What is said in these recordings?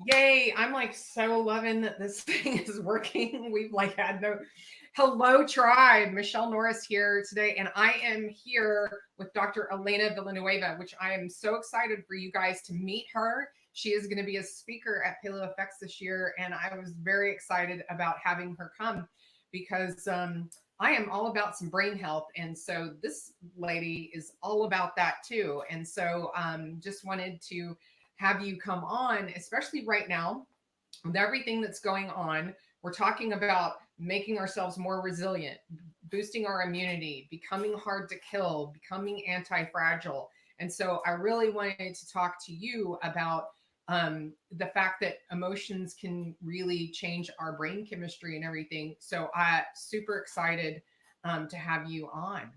Yay. I'm like so loving that this thing is working. We've like had no hello tribe. Michelle Norris here today, and I am here with Dr. Elena Villanueva, which I am so excited for you guys to meet her. She is going to be a speaker at Paleo Effects this year, and I was very excited about having her come because I am all about some brain health, and so this lady is all about that too. And so just wanted to have you come on, especially right now with everything that's going on. We're talking about making ourselves more resilient, boosting our immunity, becoming hard to kill, becoming anti fragile. And so I really wanted to talk to you about the fact that emotions can really change our brain chemistry and everything. So I'm super excited to have you on.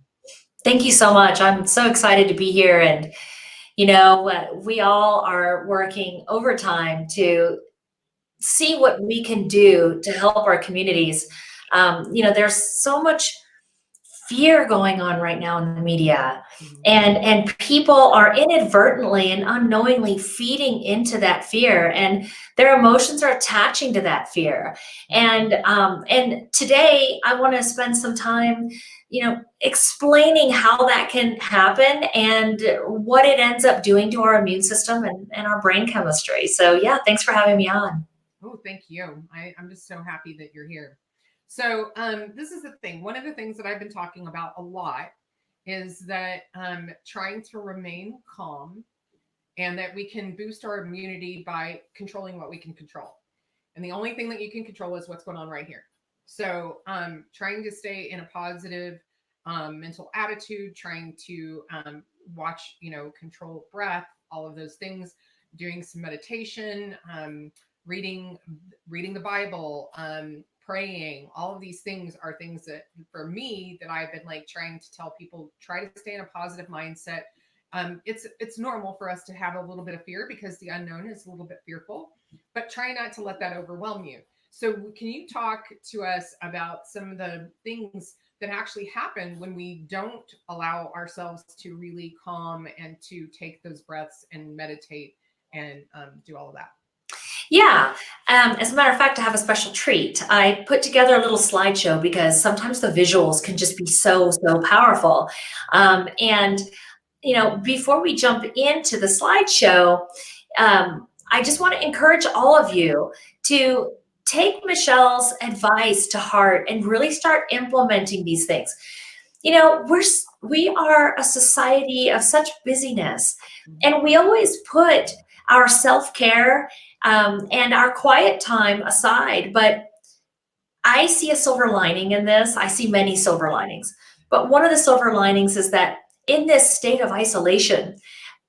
Thank you so much. I'm so excited to be here. And, you know, we all are working overtime to see what we can do to help our communities. There's so much fear going on right now in the media, and people are inadvertently and unknowingly feeding into that fear, and their emotions are attaching to that fear. And today I want to spend some time explaining how that can happen and what it ends up doing to our immune system and our brain chemistry. So yeah, thanks for having me on. Oh, thank you. I'm just so happy that you're here. So this is the thing. One of the things that I've been talking about a lot is that trying to remain calm, and that we can boost our immunity by controlling what we can control. And the only thing that you can control is what's going on right here. So trying to stay in a positive mental attitude, trying to watch, control breath, all of those things, doing some meditation, reading the Bible, praying. All of these things are things that for me that I've been like trying to tell people, try to stay in a positive mindset. It's normal for us to have a little bit of fear because the unknown is a little bit fearful, but try not to let that overwhelm you. So can you talk to us about some of the things that actually happen when we don't allow ourselves to really calm and to take those breaths and meditate and do all of that? Yeah, as a matter of fact, I have a special treat. I put together a little slideshow because sometimes the visuals can just be so powerful. Before we jump into the slideshow, I just want to encourage all of you to take Michelle's advice to heart and really start implementing these things. We are a society of such busyness, and we always put our self-care and our quiet time aside. But I see a silver lining in this. I see many silver linings. But one of the silver linings is that in this state of isolation,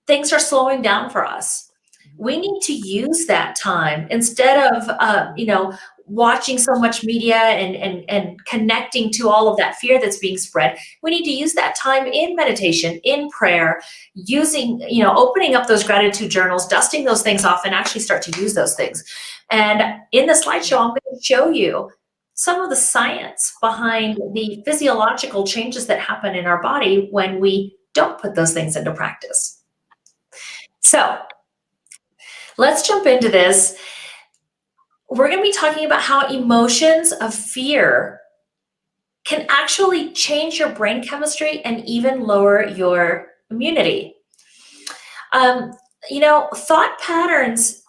things are slowing down for us. We need to use that time instead of, watching so much media and connecting to all of that fear that's being spread. We need to use that time in meditation, in prayer, using, opening up those gratitude journals, dusting those things off, and actually start to use those things. And in the slideshow, I'm going to show you some of the science behind the physiological changes that happen in our body when we don't put those things into practice. So let's jump into this. We're going to be talking about how emotions of fear can actually change your brain chemistry and even lower your immunity. Thought patterns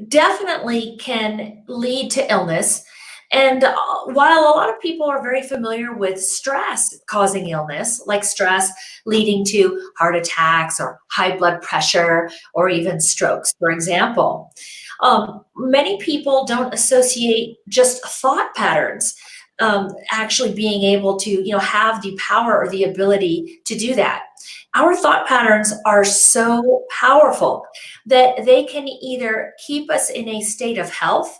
definitely can lead to illness. And while a lot of people are very familiar with stress causing illness, like stress leading to heart attacks or high blood pressure or even strokes, for example, many people don't associate just thought patterns actually being able to, have the power or the ability to do that. Our thought patterns are so powerful that they can either keep us in a state of health,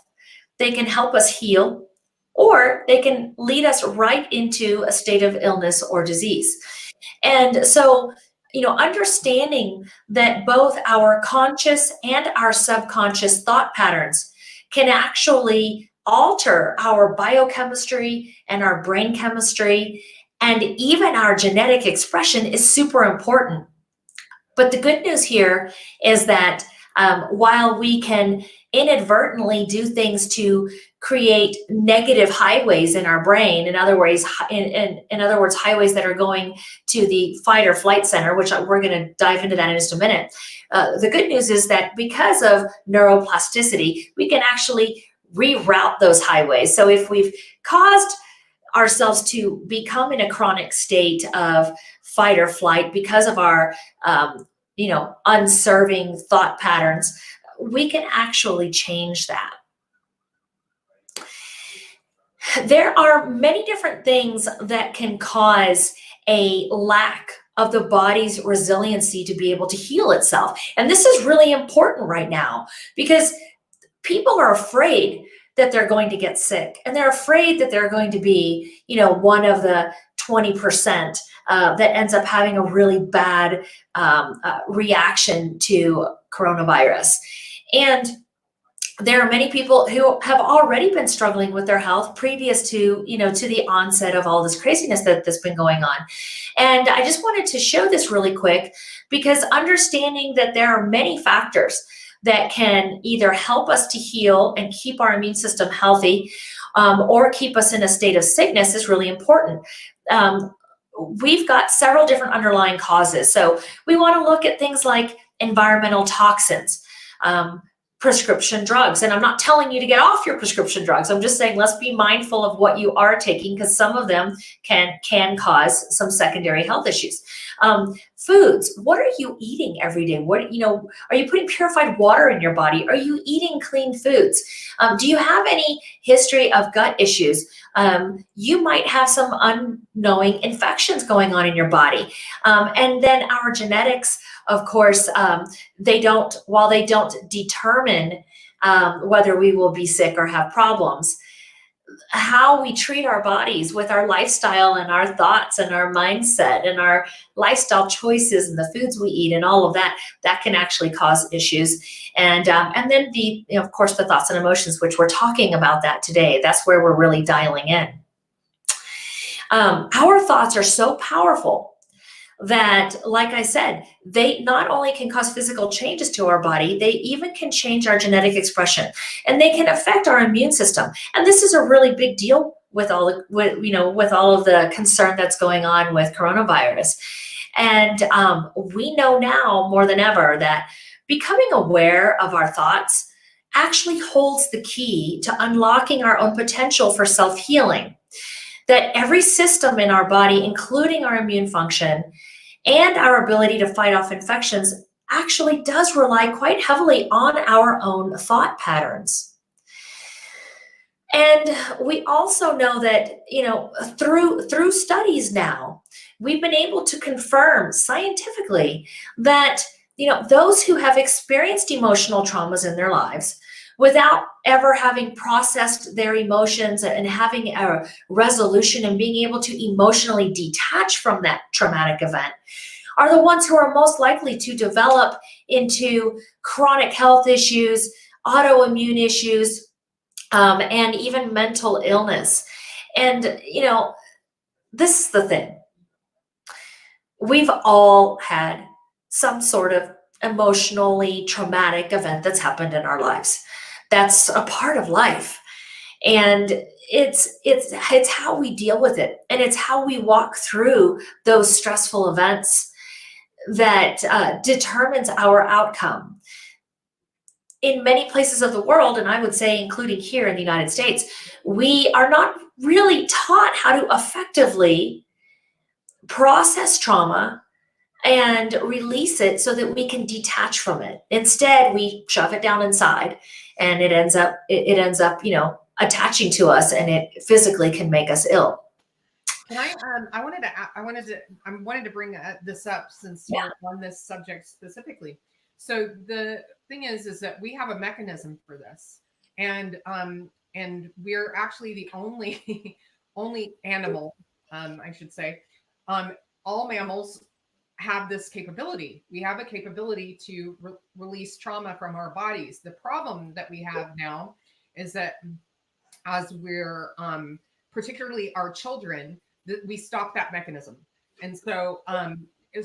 they can help us heal, or they can lead us right into a state of illness or disease. And so, understanding that both our conscious and our subconscious thought patterns can actually alter our biochemistry and our brain chemistry and even our genetic expression is super important. But the good news here is that while we can inadvertently do things to create negative highways in our brain, in other words, highways that are going to the fight or flight center, which we're going to dive into that in just a minute. The good news is that because of neuroplasticity, we can actually reroute those highways. So if we've caused ourselves to become in a chronic state of fight or flight because of our unserving thought patterns, we can actually change that. There are many different things that can cause a lack of the body's resiliency to be able to heal itself. And this is really important right now because people are afraid that they're going to get sick, and they're afraid that they're going to be, one of the 20% that ends up having a really bad reaction to coronavirus. And there are many people who have already been struggling with their health previous to, to the onset of all this craziness that's been going on. And I just wanted to show this really quick because understanding that there are many factors that can either help us to heal and keep our immune system healthy or keep us in a state of sickness is really important. We've got several different underlying causes. So we want to look at things like environmental toxins, prescription drugs. And I'm not telling you to get off your prescription drugs. I'm just saying let's be mindful of what you are taking because some of them can cause some secondary health issues. Foods, what are you eating every day? Are you putting purified water in your body? Are you eating clean foods? Do you have any history of gut issues? You might have some unknowing infections going on in your body. And then our genetics, of course, while they don't determine whether we will be sick or have problems, how we treat our bodies with our lifestyle and our thoughts and our mindset and our lifestyle choices and the foods we eat and all of that can actually cause issues. And then of course, the thoughts and emotions, which we're talking about that today. That's where we're really dialing in. Our thoughts are so powerful that, like I said, they not only can cause physical changes to our body, they even can change our genetic expression, and they can affect our immune system. And this is a really big deal with all of the concern that's going on with coronavirus. And we know now more than ever that becoming aware of our thoughts actually holds the key to unlocking our own potential for self-healing. That every system in our body, including our immune function and our ability to fight off infections, actually does rely quite heavily on our own thought patterns. And we also know that, through studies now, we've been able to confirm scientifically that, those who have experienced emotional traumas in their lives without ever having processed their emotions and having a resolution and being able to emotionally detach from that traumatic event are the ones who are most likely to develop into chronic health issues, autoimmune issues, and even mental illness. And, this is the thing. We've all had some sort of emotionally traumatic event that's happened in our lives. That's a part of life. And it's how we deal with it. And it's how we walk through those stressful events that determines our outcome. In many places of the world, and I would say including here in the United States, we are not really taught how to effectively process trauma and release it so that we can detach from it. Instead, we shove it down inside, and it ends up, attaching to us, and it physically can make us ill. Can I wanted to bring this up since we're on this subject specifically. So the thing is that we have a mechanism for this, and we're actually the only animal, I should say. All mammals have this capability. We have a capability to release trauma from our bodies. The problem that we have now is that as we're particularly our children, that we stop that mechanism. And so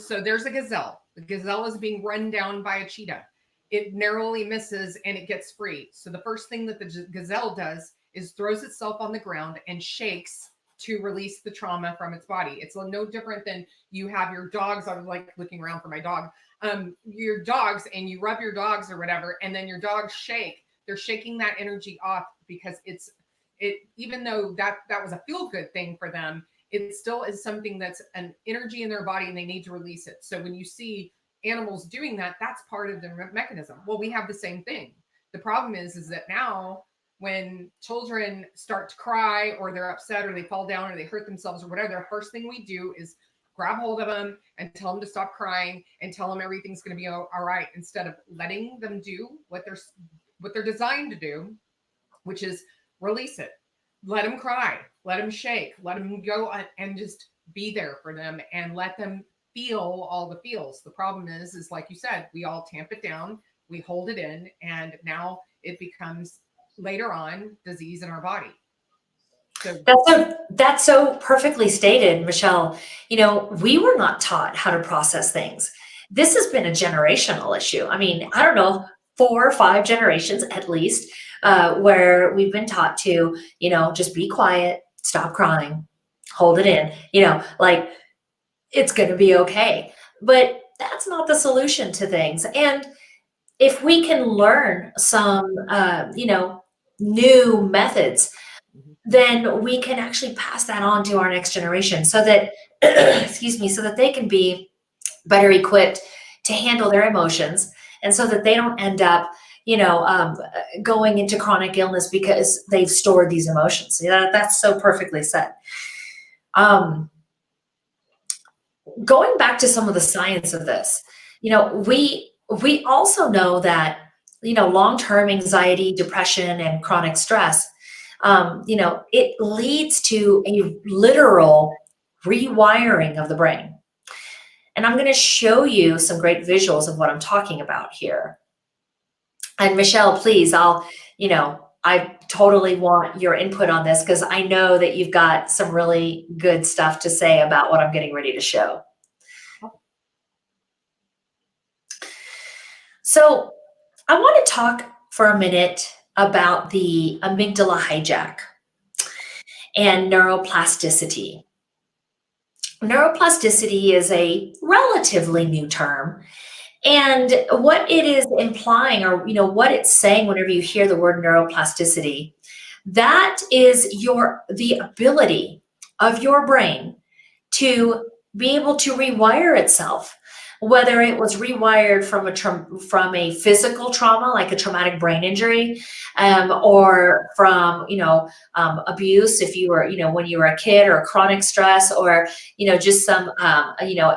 there's a gazelle. The gazelle is being run down by a cheetah. it narrowly misses and it gets free. So the first thing that the gazelle does is throws itself on the ground and shakes to release the trauma from its body. It's no different than you have your dogs. I was like looking around for my dog. Your dogs, and you rub your dogs or whatever, and then your dogs shake. They're shaking that energy off because even though that was a feel good thing for them, it still is something that's an energy in their body and they need to release it. So when you see animals doing that, that's part of their mechanism. Well, we have the same thing. The problem is that now when children start to cry or they're upset or they fall down or they hurt themselves or whatever, the first thing we do is grab hold of them and tell them to stop crying and tell them everything's going to be all right, instead of letting them do what they're designed to do, which is release it. Let them cry, let them shake, let them go and just be there for them and let them feel all the feels. The problem is like you said, we all tamp it down, we hold it in, and now it becomes later on disease in our body. So that's so perfectly stated, Michelle. We were not taught how to process things. This has been a generational issue. I mean, I don't know, 4 or 5 generations at least, where we've been taught to, just be quiet, stop crying, hold it in, like it's going to be okay. But that's not the solution to things. And if we can learn some, new methods, then we can actually pass that on to our next generation so that, excuse me, so that they can be better equipped to handle their emotions, and so that they don't end up, going into chronic illness because they've stored these emotions. That's so perfectly said. Going back to some of the science of this, we also know that, long-term anxiety, depression, and chronic stress, it leads to a literal rewiring of the brain. And I'm going to show you some great visuals of what I'm talking about here. And Michelle, please, I totally want your input on this because I know that you've got some really good stuff to say about what I'm getting ready to show. So I want to talk for a minute about the amygdala hijack and neuroplasticity. Neuroplasticity is a relatively new term. And what it is implying, or what it's saying whenever you hear the word neuroplasticity, that is the ability of your brain to be able to rewire itself, whether it was rewired from a physical trauma, like a traumatic brain injury, or from abuse, if you were when you were a kid, or chronic stress, or just some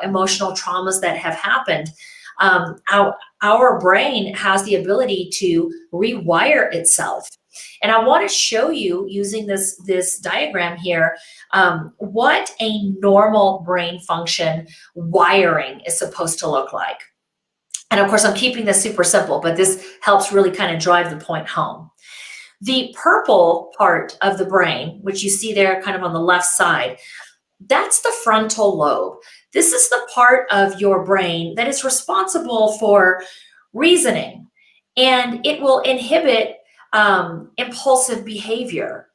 emotional traumas that have happened. Our brain has the ability to rewire itself. And I want to show you, using this diagram here, what a normal brain function wiring is supposed to look like. And of course, I'm keeping this super simple, but this helps really kind of drive the point home. The purple part of the brain, which you see there kind of on the left side, that's the frontal lobe. This is the part of your brain that is responsible for reasoning, and it will inhibit impulsive behavior,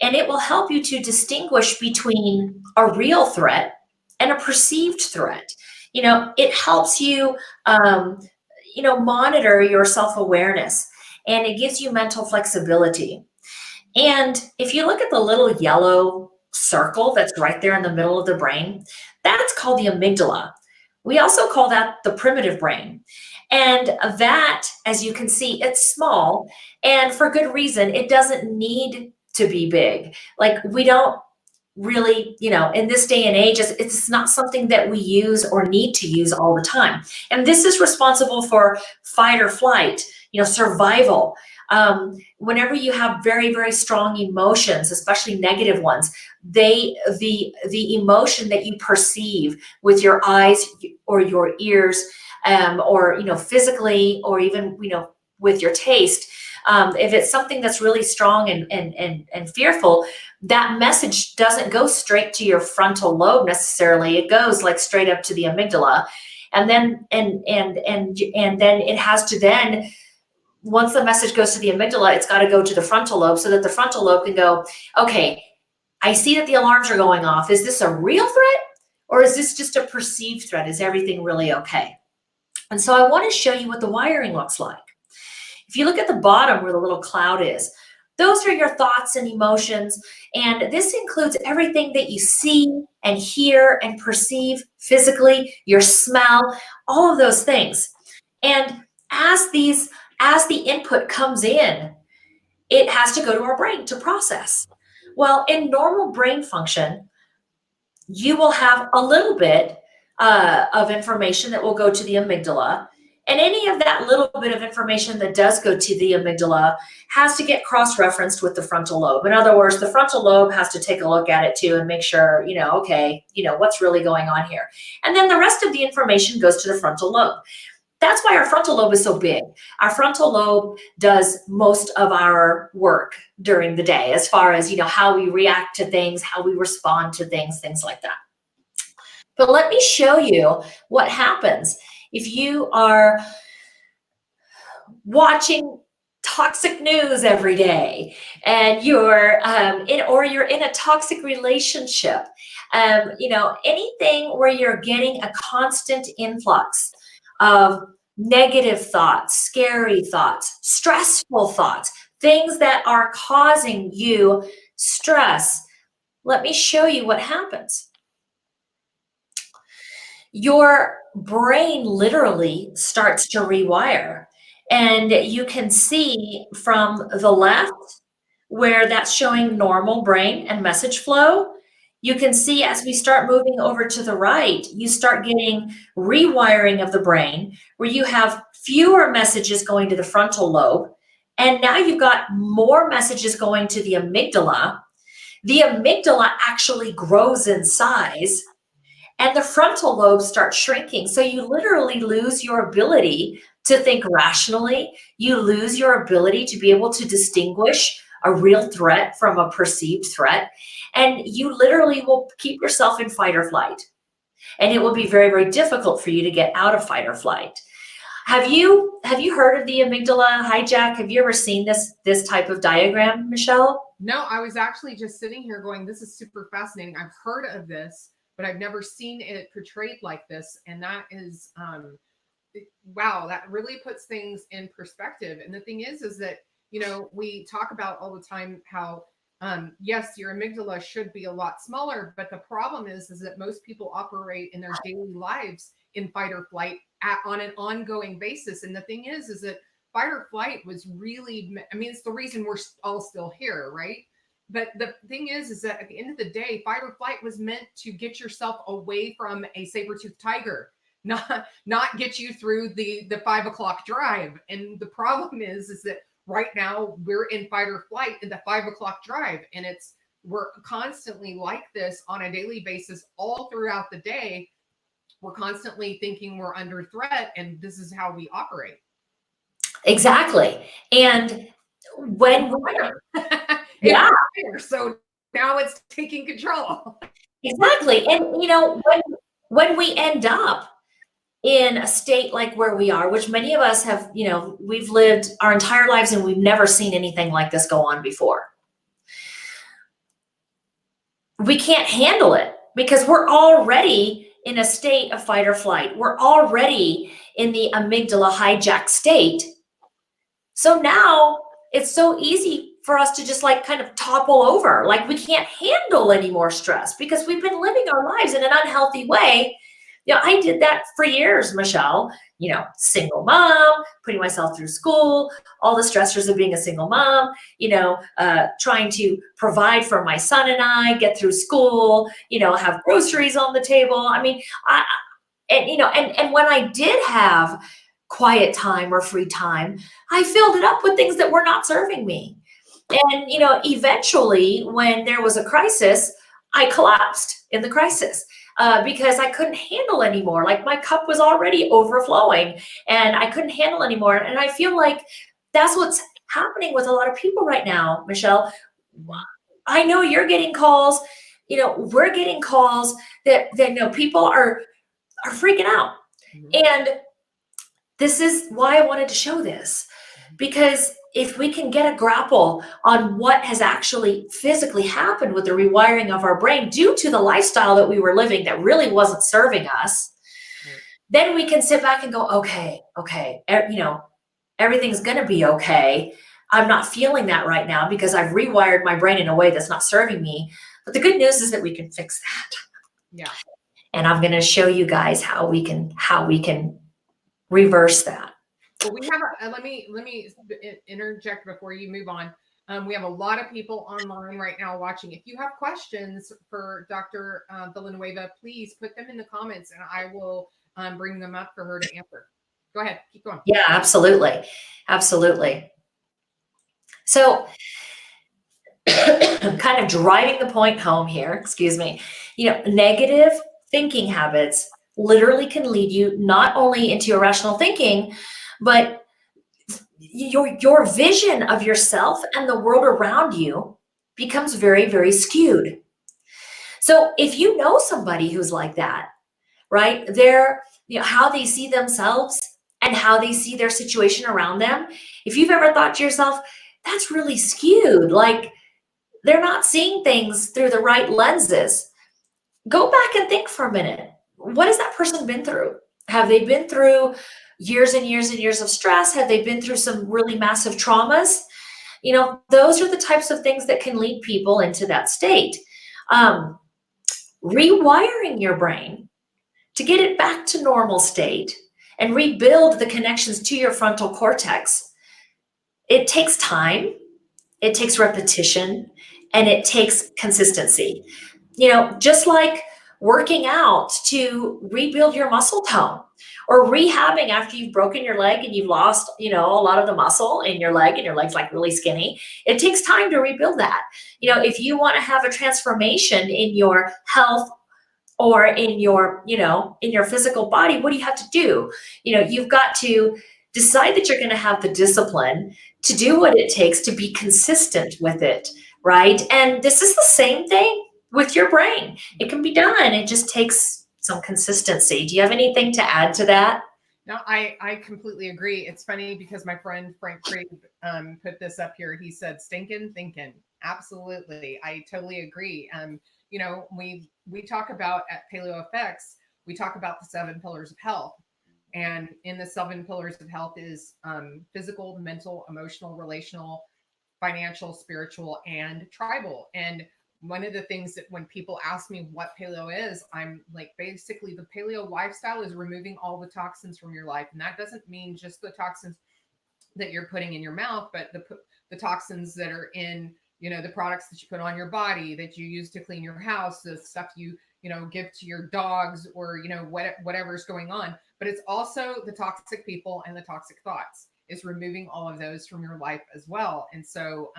and it will help you to distinguish between a real threat and a perceived threat. It helps you, monitor your self-awareness, and it gives you mental flexibility. And if you look at the little yellow circle that's right there in the middle of the brain, that's called the amygdala. We also call that the primitive brain. And that, as you can see, it's small, and for good reason. It doesn't need to be big. Like, we don't really, in this day and age, it's not something that we use or need to use all the time. And this is responsible for fight or flight, survival. Whenever you have very, very strong emotions, especially negative ones, the emotion that you perceive with your eyes or your ears, or physically, or even with your taste, if it's something that's really strong and fearful, that message doesn't go straight to your frontal lobe necessarily. It goes like straight up to the amygdala. And then then it has to then, once the message goes to the amygdala, it's got to go to the frontal lobe so that the frontal lobe can go, okay, I see that the alarms are going off. Is this a real threat or is this just a perceived threat? Is everything really okay? And so I want to show you what the wiring looks like. If you look at the bottom where the little cloud is, those are your thoughts and emotions. And this includes everything that you see and hear and perceive physically, your smell, all of those things. And as the input comes in, it has to go to our brain to process. Well, in normal brain function, you will have a little bit of information that will go to the amygdala. And any of that little bit of information that does go to the amygdala has to get cross-referenced with the frontal lobe. In other words, the frontal lobe has to take a look at it too and make sure, okay, what's really going on here. And then the rest of the information goes to the frontal lobe. That's why our frontal lobe is so big. Our frontal lobe does most of our work during the day as far as, how we react to things, how we respond to things like that. But let me show you what happens if you are watching toxic news every day and you're in a toxic relationship. Anything where you're getting a constant influx of negative thoughts, scary thoughts, stressful thoughts, things that are causing you stress. Let me show you what happens. Your brain literally starts to rewire. And you can see from the left where that's showing normal brain and message flow. You can see as we start moving over to the right, you start getting rewiring of the brain where you have fewer messages going to the frontal lobe. And now you've got more messages going to the amygdala. The amygdala actually grows in size and the frontal lobe starts shrinking. So you literally lose your ability to think rationally. You lose your ability to be able to distinguish a real threat from a perceived threat. And you literally will keep yourself in fight or flight. And it will be very, very difficult for you to get out of fight or flight. Have you heard of the amygdala hijack? Have you ever seen this type of diagram, Michelle? No, I was actually just sitting here going, this is super fascinating. I've heard of this, but I've never seen it portrayed like this. And that is, wow, that really puts things in perspective. And the thing is that, we talk about all the time how, yes, your amygdala should be a lot smaller, but the problem is that most people operate in their daily lives in fight or flight on an ongoing basis. And the thing is that fight or flight was really, it's the reason we're all still here, right? But the thing is that at the end of the day, fight or flight was meant to get yourself away from a saber-toothed tiger, not get you through the 5 o'clock drive. And the problem is that right now we're in fight or flight in the 5 o'clock drive, and we're constantly like this on a daily basis all throughout the day. We're constantly thinking we're under threat, and this is how we operate. Exactly. And when yeah, so now it's taking control. Exactly. And when we end up in a state like where we are, which many of us have, we've lived our entire lives and we've never seen anything like this go on before. We can't handle it because we're already in a state of fight or flight. We're already in the amygdala hijack state. So now it's so easy for us to just kind of topple over. Like we can't handle any more stress because we've been living our lives in an unhealthy way. I did that for years, Michelle, single mom, putting myself through school, all the stressors of being a single mom, trying to provide for my son and I, get through school, have groceries on the table. And when I did have quiet time or free time, I filled it up with things that were not serving me. And, eventually when there was a crisis, I collapsed in the crisis. Because I couldn't handle anymore. Like my cup was already overflowing and I couldn't handle anymore. And I feel like that's what's happening with a lot of people right now, Michelle. I know you're getting calls, we're getting calls that people are freaking out. Mhm. And this is why I wanted to show this, because if we can get a grapple on what has actually physically happened with the rewiring of our brain due to the lifestyle that we were living that really wasn't serving us, Right. then we can sit back and go, okay, everything's going to be okay. I'm not feeling that right now because I've rewired my brain in a way that's not serving me. But the good news is that we can fix that. Yeah. And I'm going to show you guys how we can reverse that. Well, we have let me interject before you move on. We have a lot of people online right now watching. If you have questions for Dr. Villanueva, please put them in the comments, and I will bring them up for her to answer. Go ahead, keep going. Yeah, absolutely, absolutely. So, kind of driving the point home here. Excuse me. Negative thinking habits literally can lead you not only into irrational thinking, but your vision of yourself and the world around you becomes very, very skewed. So if you know somebody who's like that, right, how they see themselves and how they see their situation around them, if you've ever thought to yourself, that's really skewed, like they're not seeing things through the right lenses, go back and think for a minute. What has that person been through? Have they been through years and years and years of stress? Have they been through some really massive traumas? Those are the types of things that can lead people into that state. Rewiring your brain to get it back to normal state and rebuild the connections to your frontal cortex, it takes time, it takes repetition, and it takes consistency. Just like working out to rebuild your muscle tone, or rehabbing after you've broken your leg and you've lost, a lot of the muscle in your leg and your leg's like really skinny. It takes time to rebuild that. If you want to have a transformation in your health or in your, in your physical body, what do you have to do? You've got to decide that you're going to have the discipline to do what it takes to be consistent with it, right? And this is the same thing with your brain. It can be done. It just takes some consistency. Do you have anything to add to that? No, I completely agree. It's funny because my friend Frank Craig put this up here. He said, "Stinking thinking." Absolutely, I totally agree. We talk about at Paleo Effects, we talk about the 7 pillars of health, and in the 7 pillars of health is physical, mental, emotional, relational, financial, spiritual, and tribal. And one of the things that when people ask me what paleo is, I'm like, basically the paleo lifestyle is removing all the toxins from your life. And that doesn't mean just the toxins that you're putting in your mouth, but the toxins that are in, the products that you put on your body, that you use to clean your house, the stuff you give to your dogs, or whatever's going on. But it's also the toxic people and the toxic thoughts. Is removing all of those from your life as well. And so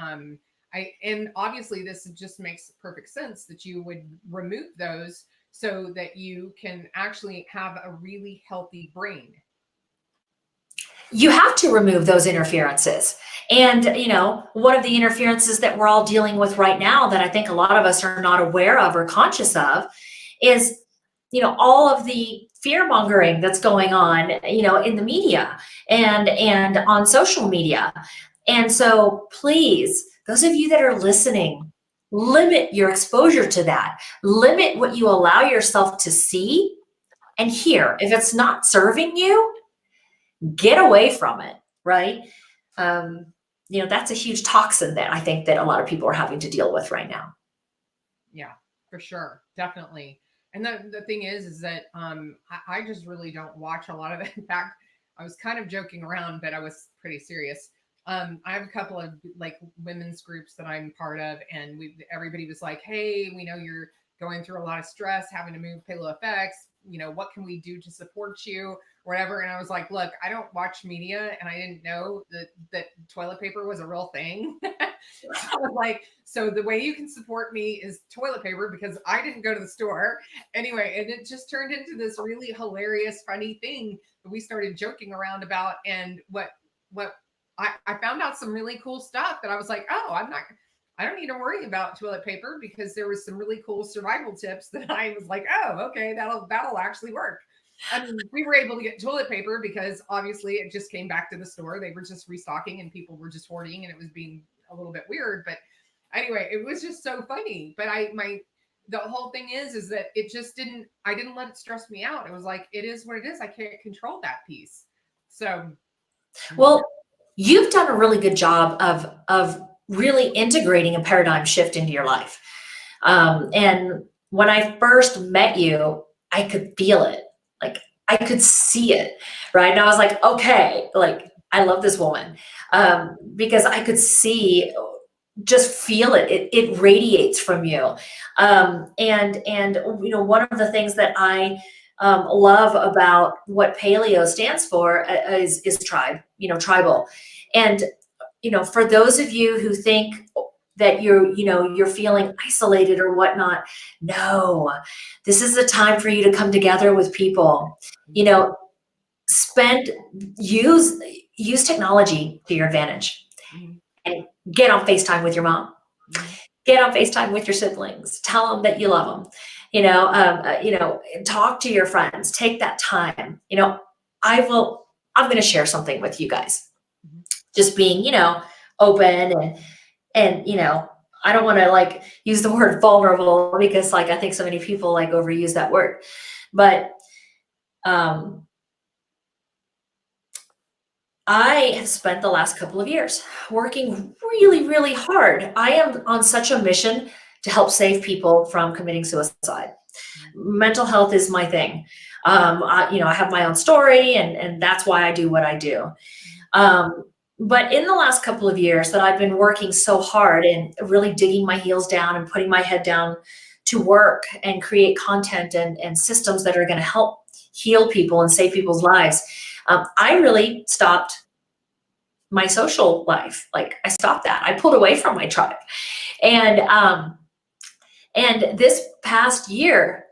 and obviously this just makes perfect sense that you would remove those so that you can actually have a really healthy brain. You have to remove those interferences. And, one of the interferences that we're all dealing with right now that I think a lot of us are not aware of or conscious of is, all of the fear mongering that's going on, in the media and on social media. And so please, those of you that are listening, limit your exposure to that. Limit what you allow yourself to see and hear. If it's not serving you, get away from it, right? That's a huge toxin that I think that a lot of people are having to deal with right now. Yeah, for sure. Definitely. And the thing is that I just really don't watch a lot of it. In fact, I was kind of joking around, but I was pretty serious. I have a couple of like women's groups that I'm part of, and everybody was like, "Hey, we know you're going through a lot of stress, having to move Paleo Effects. What can we do to support you?" Whatever. And I was like, "Look, I don't watch media, and I didn't know that toilet paper was a real thing." So I was like, "So the way you can support me is toilet paper, because I didn't go to the store anyway." And it just turned into this really hilarious, funny thing that we started joking around about. And what I found out some really cool stuff that I was like, "Oh, I don't need to worry about toilet paper," because there was some really cool survival tips that I was like, "Oh, okay, that'll actually work." I mean, we were able to get toilet paper because obviously it just came back to the store. They were just restocking and people were just hoarding and it was being a little bit weird. But anyway, it was just so funny. But the whole thing is that it just I didn't let it stress me out. It was like, it is what it is. I can't control that piece. So, Well, you've done a really good job of really integrating a paradigm shift into your life. And when I first met you, I could feel it. Like I could see it, right? And I was like, okay, like I love this woman, because I could see, just feel it. It radiates from you. And one of the things that I love about what paleo stands for is tribe, tribal. And for those of you who think that you're feeling isolated or whatnot, no, this is a time for you to come together with people. Spend use technology to your advantage, and get on FaceTime with your mom. Get on FaceTime with your siblings. Tell them that you love them. Talk to your friends. Take that time. I'm going to share something with you guys. Just being, open and I don't want to like use the word vulnerable because like I think so many people like overuse that word, but I have spent the last couple of years working really, really hard. I am on such a mission to help save people from committing suicide. Mental health is my thing. I have my own story, and that's why I do what I do. But in the last couple of years that I've been working so hard and really digging my heels down and putting my head down to work and create content and systems that are going to help heal people and save people's lives, I really stopped my social life. Like I stopped that. I pulled away from my tribe. And this past year,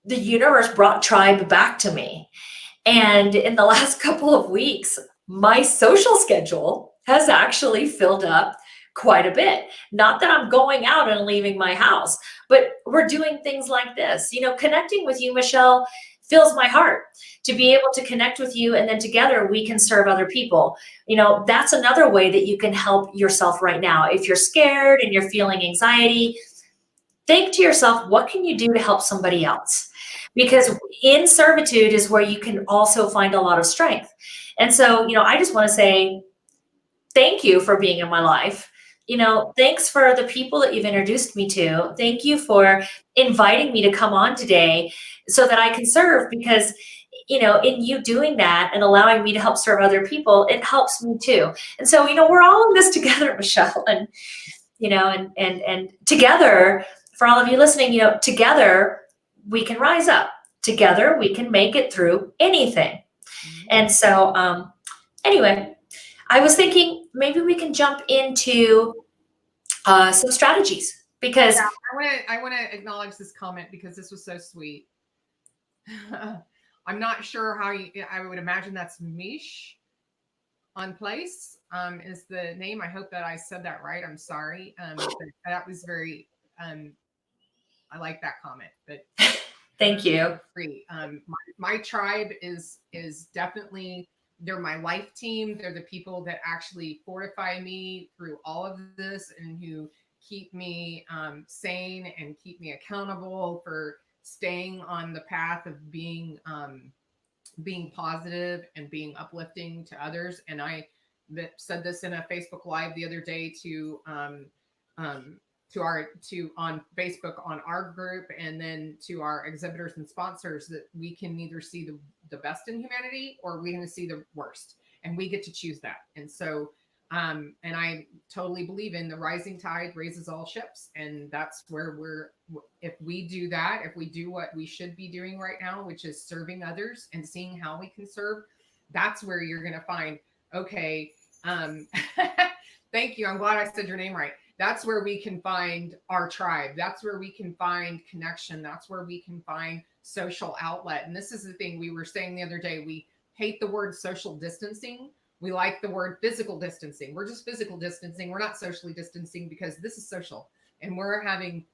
the universe brought tribe back to me. And in the last couple of weeks, my social schedule has actually filled up quite a bit. Not that I'm going out and leaving my house, but we're doing things like this. Connecting with you, Michelle, fills my heart to be able to connect with you. And then together we can serve other people. That's another way that you can help yourself right now. If you're scared and you're feeling anxiety, think to yourself, what can you do to help somebody else? Because in servitude is where you can also find a lot of strength. And so, I just want to say thank you for being in my life. Thanks for the people that you've introduced me to. Thank you for inviting me to come on today so that I can serve, because, in you doing that and allowing me to help serve other people, it helps me too. And so, we're all in this together, Michelle, and, and together, for all of you listening, together we can rise up. Together we can make it through anything. And so, anyway, I was thinking maybe we can jump into some strategies, because I want to acknowledge this comment because this was so sweet. I'm not sure how I would imagine that's Mish on place is the name. I hope that I said that right. I'm sorry. That was very, I like that comment, but thank you. My tribe is definitely, they're my life team. They're the people that actually fortify me through all of this and who keep me sane and keep me accountable for staying on the path of being positive and being uplifting to others. And I said this in a Facebook Live the other day to on Facebook on our group, and then to our exhibitors and sponsors, that we can either see the best in humanity or we're going to see the worst, and we get to choose that. And so and I totally believe in the rising tide raises all ships, and that's where if we do that, if we do what we should be doing right now, which is serving others and seeing how we can serve, that's where you're going to find, okay, thank you, I'm glad I said your name right. That's where we can find our tribe. That's where we can find connection. That's where we can find social outlet. And this is the thing we were saying the other day. We hate the word social distancing. We like the word physical distancing. We're just physical distancing. We're not socially distancing because this is social. And we're having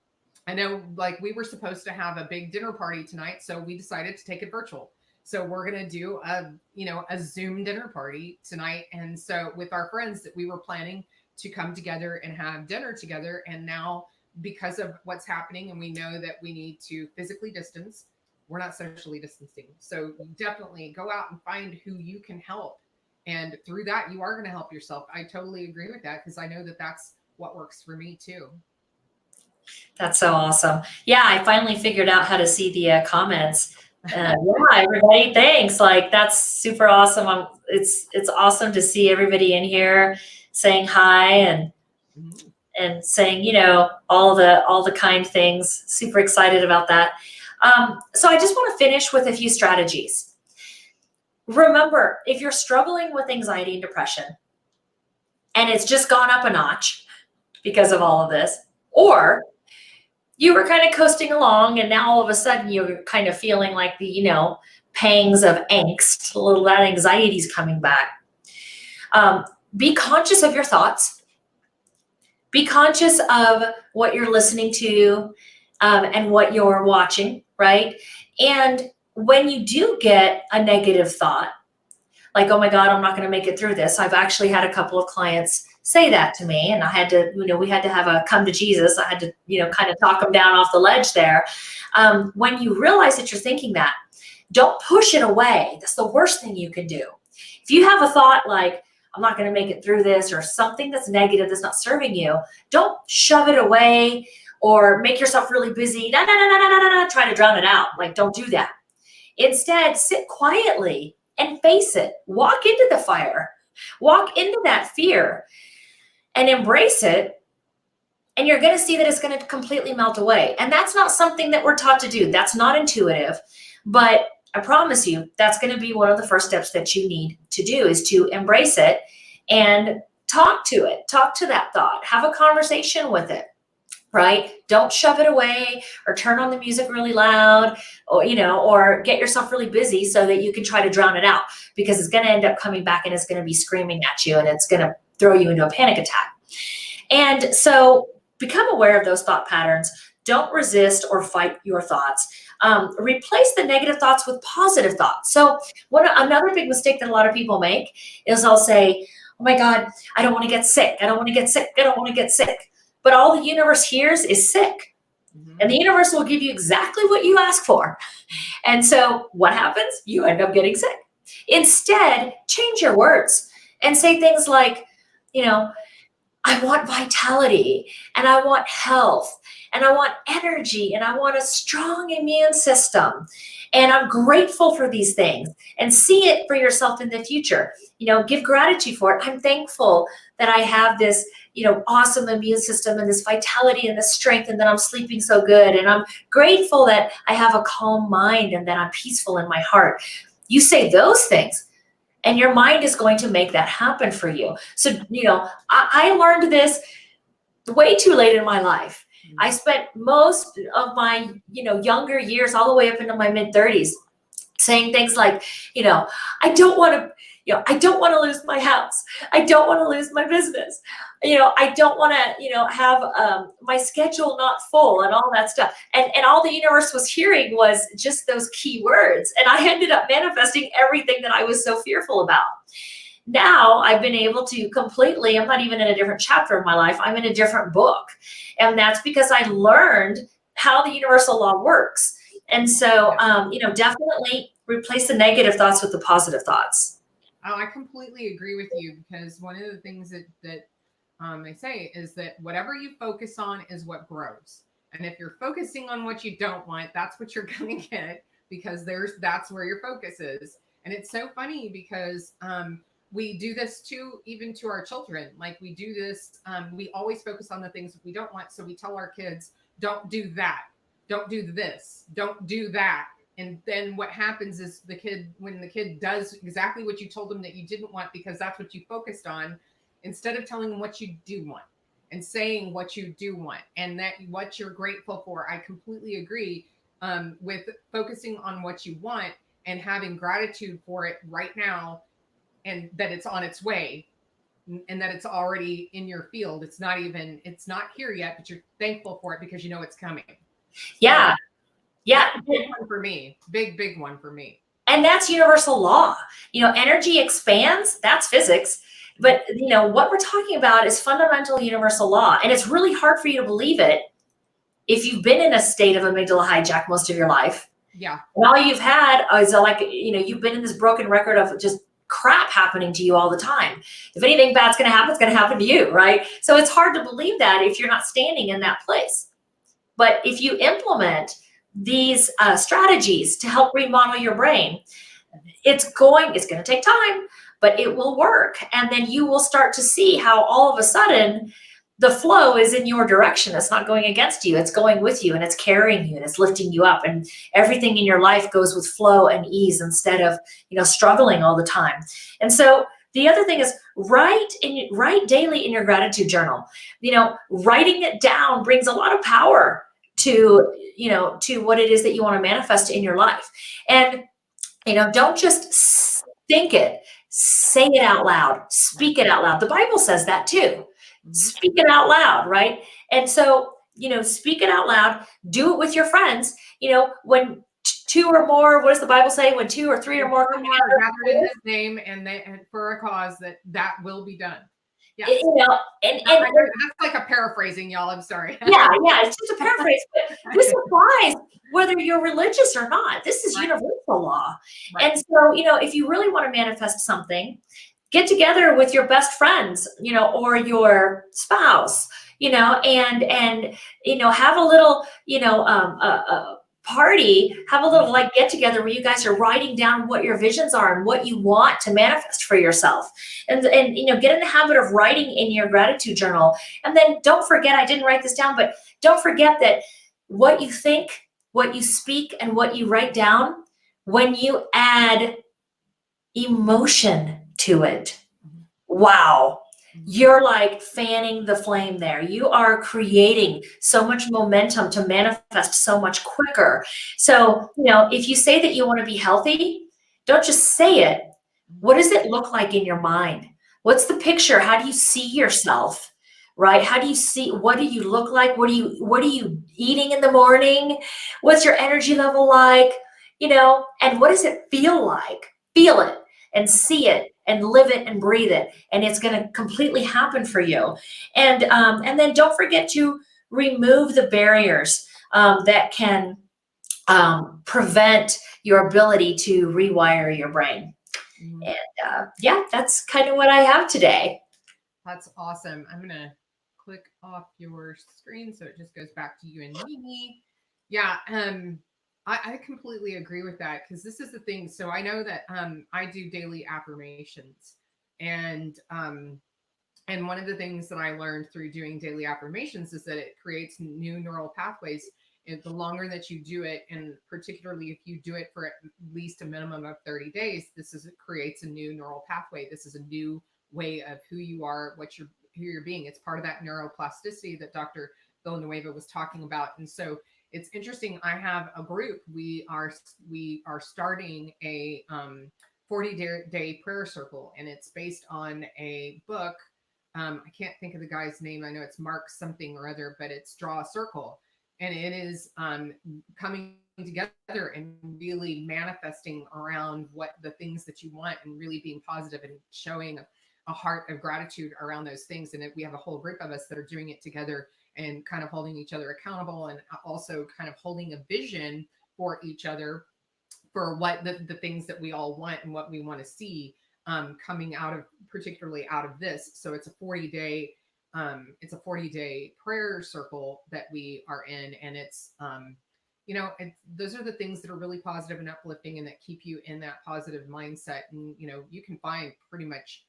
I know, like, we were supposed to have a big dinner party tonight, so we decided to take it virtual. So we're going to do a Zoom dinner party tonight. And so with our friends that we were planning to come together and have dinner together. And now, because of what's happening, and we know that we need to physically distance, we're not socially distancing. So definitely go out and find who you can help. And through that, you are going to help yourself. I totally agree with that, because I know that that's what works for me too. That's so awesome. Yeah, I finally figured out how to see the comments. Yeah, everybody, thanks. Like, that's super awesome. It's awesome to see everybody in here saying hi and saying, all the kind things. Super excited about that. So I just want to finish with a few strategies. Remember, if you're struggling with anxiety and depression, and it's just gone up a notch because of all of this, or you were kind of coasting along and now all of a sudden you're kind of feeling like the, pangs of angst, a little that anxiety is coming back. Be conscious of your thoughts. Be conscious of what you're listening to and what you're watching, right? And when you do get a negative thought, like, oh my God, I'm not going to make it through this. I've actually had a couple of clients say that to me, and I had to, we had to have a come to Jesus. I had to, kind of talk them down off the ledge there. When you realize that you're thinking that, don't push it away. That's the worst thing you can do. If you have a thought like, I'm not going to make it through this, or something that's negative that's not serving you, don't shove it away or make yourself really busy. Try to drown it out. Like, don't do that. Instead, sit quietly and face it. Walk into the fire. Walk into that fear and embrace it. And you're going to see that it's going to completely melt away. And that's not something that we're taught to do. That's not intuitive. But I promise you, that's going to be one of the first steps that you need to do, is to embrace it and talk to it. Talk to that thought. Have a conversation with it. Right? Don't shove it away or turn on the music really loud, or get yourself really busy so that you can try to drown it out, because it's going to end up coming back and it's going to be screaming at you and it's going to throw you into a panic attack. And so become aware of those thought patterns. Don't resist or fight your thoughts. Replace the negative thoughts with positive thoughts. So another big mistake that a lot of people make is they'll say, oh my God, I don't want to get sick. I don't want to get sick. I don't want to get sick. But all the universe hears is sick. Mm-hmm. And the universe will give you exactly what you ask for. And so what happens? You end up getting sick. Instead, change your words and say things like, I want vitality, and I want health, and I want energy, and I want a strong immune system. And I'm grateful for these things, and see it for yourself in the future. Give gratitude for it. I'm thankful that I have this, awesome immune system and this vitality and this strength, and that I'm sleeping so good. And I'm grateful that I have a calm mind and that I'm peaceful in my heart. You say those things, and your mind is going to make that happen for you. So, I learned this way too late in my life. I spent most of my, younger years, all the way up into my mid-30s, saying things like, I don't want to lose my house. I don't want to lose my business. I don't want to, have my schedule not full and all that stuff. And all the universe was hearing was just those key words. And I ended up manifesting everything that I was so fearful about. Now I've been able to completely, I'm not even in a different chapter of my life. I'm in a different book. And that's because I learned how the universal law works. And so, definitely replace the negative thoughts with the positive thoughts. Oh, I completely agree with you, because one of the things that I say is that whatever you focus on is what grows. And if you're focusing on what you don't want, that's what you're going to get, because that's where your focus is. And it's so funny because we do this too, even to our children. Like, we do this, we always focus on the things that we don't want. So we tell our kids, don't do that. Don't do this. Don't do that. And then what happens is when the kid does exactly what you told them that you didn't want, because that's what you focused on, instead of telling them what you do want and saying what you do want and that what you're grateful for. I completely agree with focusing on what you want and having gratitude for it right now, and that it's on its way. and that it's already in your field. It's not here yet, but you're thankful for it because you know it's coming. Yeah. So Yeah. that's a big one for me. Big one for me. And that's universal law. Energy expands, that's physics. But what we're talking about is fundamental universal law. And it's really hard for you to believe it if you've been in a state of amygdala hijack most of your life. Yeah. And all you've had is you've been in this broken record of just crap happening to you all the time. If anything bad's going to happen, it's going to happen to you, right? So it's hard to believe that if you're not standing in that place. But if you implement these strategies to help remodel your brain, it's going to take time, but it will work. And then you will start to see how all of a sudden the flow is in your direction. It's not going against you. It's going with you, and it's carrying you, and it's lifting you up. And everything in your life goes with flow and ease instead of, struggling all the time. And so the other thing is write daily in your gratitude journal. Writing it down brings a lot of power to what it is that you want to manifest in your life. And don't just think it, say it out loud, speak it out loud. The Bible says that too. Speak it out loud, right? And so, speak it out loud, do it with your friends. When two or more, what does the Bible say? When 2 or 3 or more come together, gathered in his name, and for a cause that will be done. Yeah. And that's like a paraphrasing, y'all. I'm sorry. Yeah, it's just a paraphrase, but this applies whether you're religious or not. This is universal law. Right. And so, if you really want to manifest something, get together with your best friends, or your spouse, and have a little, party, have a little get together where you guys are writing down what your visions are and what you want to manifest for yourself. And get in the habit of writing in your gratitude journal. And then don't forget, I didn't write this down, but don't forget that what you think, what you speak, and what you write down, when you add emotion to it, wow, you're like fanning the flame there. You are creating so much momentum to manifest so much quicker. So, if you say that you want to be healthy, don't just say it. What does it look like in your mind? What's the picture? How do you see yourself? Right? How do you see, what do you look like? What are you eating in the morning? What's your energy level like? And what does it feel like? Feel it and see it and live it and breathe it, and it's going to completely happen for you. And then don't forget to remove the barriers that can prevent your ability to rewire your brain. And that's kind of what I have today. That's awesome. I'm gonna click off your screen so it just goes back to you and me. Yeah, I completely agree with that, because this is the thing. So I know that I do daily affirmations, and one of the things that I learned through doing daily affirmations is that it creates new neural pathways. And the longer that you do it, and particularly if you do it for at least a minimum of 30 days, it creates a new neural pathway. This is a new way of who you are, who you're being. It's part of that neuroplasticity that Dr. Villanueva was talking about. And so it's interesting. I have a group. We are starting a 40-day prayer circle, and it's based on a book. I can't think of the guy's name. I know it's Mark something or other, but it's Draw a Circle, and it is coming together and really manifesting around what the things that you want, and really being positive and showing a heart of gratitude around those things. And we have a whole group of us that are doing it together and kind of holding each other accountable, and also kind of holding a vision for each other for what the things that we all want and what we want to see coming particularly out of this. So it's a 40-day prayer circle that we are in, and it's those are the things that are really positive and uplifting, and that keep you in that positive mindset. And you can find pretty much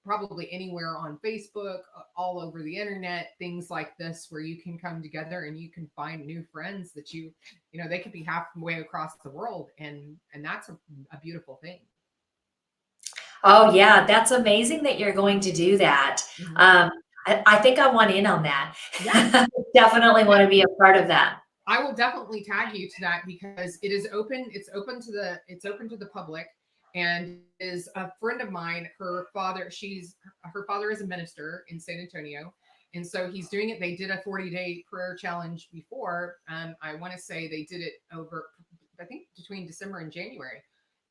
probably anywhere on Facebook, all over the internet, things like this, where you can come together and you can find new friends that they could be halfway across the world, and that's a beautiful thing. Oh yeah, that's amazing that you're going to do that. I think I want in on that. Yeah. Definitely want to be a part of that. I will definitely tag you to that, because it is open. It's open to the public, and is a friend of mine. Her father is a minister in San Antonio. And so he's doing it. They did a 40-day prayer challenge before. I want to say they did it over, I think, between December and January.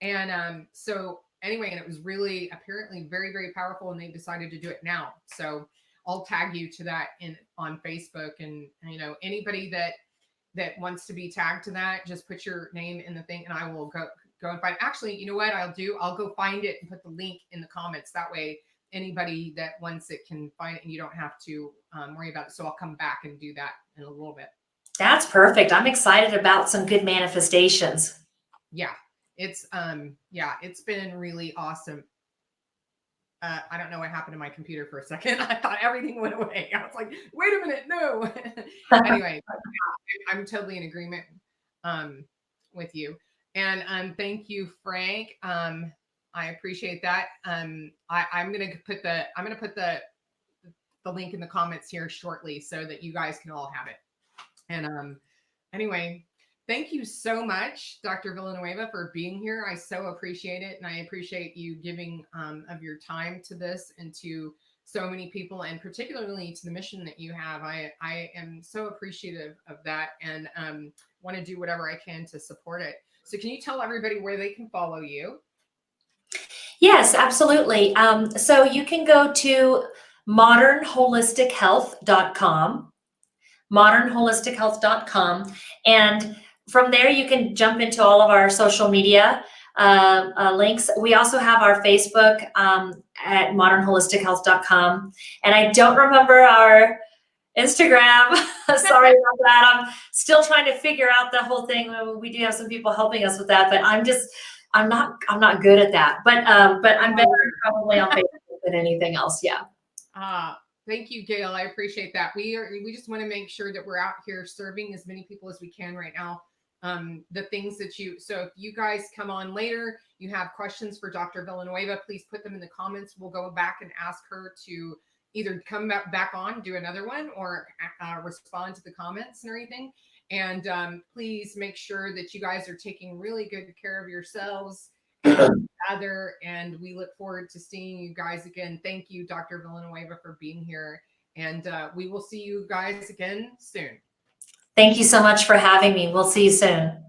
And so anyway, and it was really apparently very, very powerful. And they decided to do it now. So I'll tag you to that on Facebook. And anybody that wants to be tagged to that, just put your name in the thing, and I will go and find. Actually, you know what I'll do? I'll go find it and put the link in the comments. That way, anybody that wants it can find it, and you don't have to worry about it. So I'll come back and do that in a little bit. That's perfect. I'm excited about some good manifestations. Yeah, it's been really awesome. I don't know what happened to my computer for a second. I thought everything went away. I was like, wait a minute, no. Anyway, I'm totally in agreement with you. And thank you, Frank. I appreciate that. I'm gonna put the link in the comments here shortly so that you guys can all have it. And anyway, thank you so much, Dr. Villanueva, for being here. I so appreciate it. And I appreciate you giving of your time to this and to so many people, and particularly to the mission that you have. I am so appreciative of that, and want to do whatever I can to support it. So can you tell everybody where they can follow you? Yes, absolutely. So you can go to modernholistichealth.com, modernholistichealth.com. And from there, you can jump into all of our social media links. We also have our Facebook at modernholistichealth.com. And I don't remember our Instagram. Sorry about that. I'm still trying to figure out the whole thing. We do have some people helping us with that, but I'm not good at that. But I'm better probably on Facebook than anything else. Yeah. Thank you, Gail. I appreciate that. We just want to make sure that we're out here serving as many people as we can right now. The things that so if you guys come on later, you have questions for Dr. Villanueva, please put them in the comments. We'll go back and ask her to either come back on, do another one, or respond to the comments and everything. And please make sure that you guys are taking really good care of yourselves and other. And we look forward to seeing you guys again. Thank you, Dr. Villanueva, for being here. And we will see you guys again soon. Thank you so much for having me. We'll see you soon.